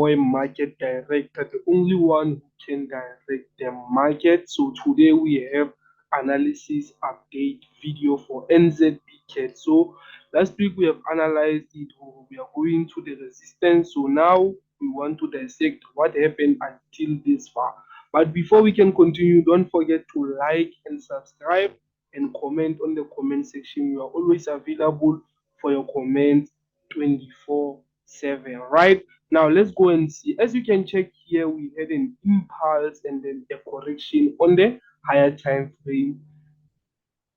boy market director, the only one who can direct the market. So today we have analysis update video for Nzdcad. So last week we have analyzed it. We are going to the resistance. So now we want to dissect what happened until this far. But before we can continue, don't forget to like and subscribe and comment on the comment section. We are always available for your comments 24/7, right? Now let's go and see. As you can check here, we had an impulse and then a correction on the higher time frame.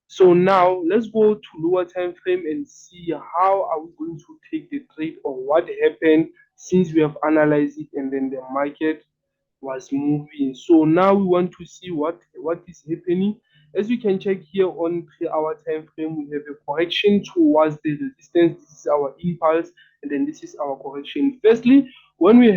So now let's go to lower time frame and see how are we going to take the trade or what happened since we have analyzed it and then the market was moving. So now we want to see what is happening. As you can check here on 3 hour time frame, we have a correction towards the resistance. This is our impulse, and then this is our correction. Firstly, when we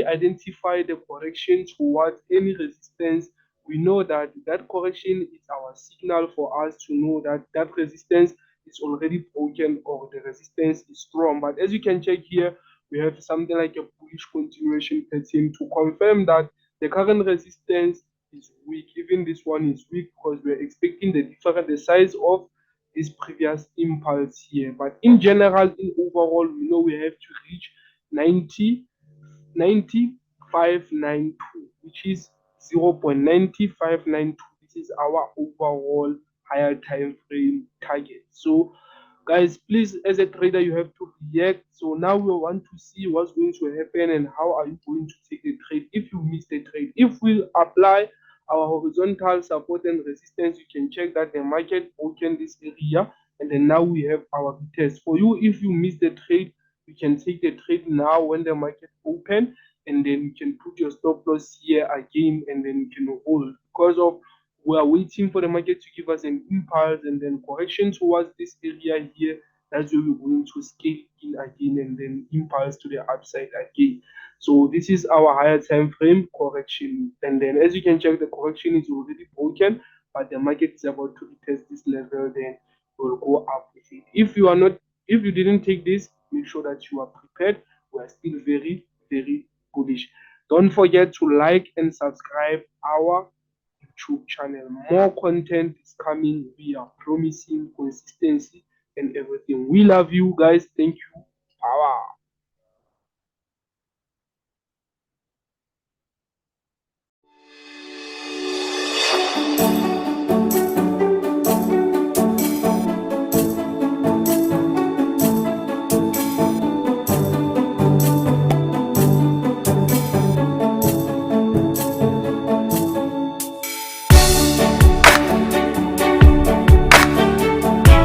identify the correction towards any resistance, we know that that correction is our signal for us to know that that resistance is already broken or the resistance is strong. But as you can check here, we have something like a bullish continuation pattern to confirm that the current resistance is weak. Even this one is weak because we're expecting the size of this previous impulse here. But in general, in overall, we know we have to reach 9592, which is 0.9592. This is our overall higher time frame target. So guys, please, as a trader, you have to react. So now we want to see what's going to happen and how are you going to take the trade if you miss the trade. If we apply our horizontal support and resistance, you can check that the market broken this area, and then now we have our test. For you, if you miss the trade, you can take the trade now when the market open, and then you can put your stop loss here again, and then you can hold. Because of we are waiting for the market to give us an impulse and then correction towards this area here. That's where we're going to scale in again and then impulse to the upside again. So this is our higher time frame correction, and then as you can check, the correction is already broken, but the market is about to retest this level. Then we'll go up with it. If you didn't take this, make sure that you are prepared. We are still very bullish. Don't forget to like and subscribe our YouTube channel. More content is coming. We are promising consistency and everything. We love you guys. Thank you. Power.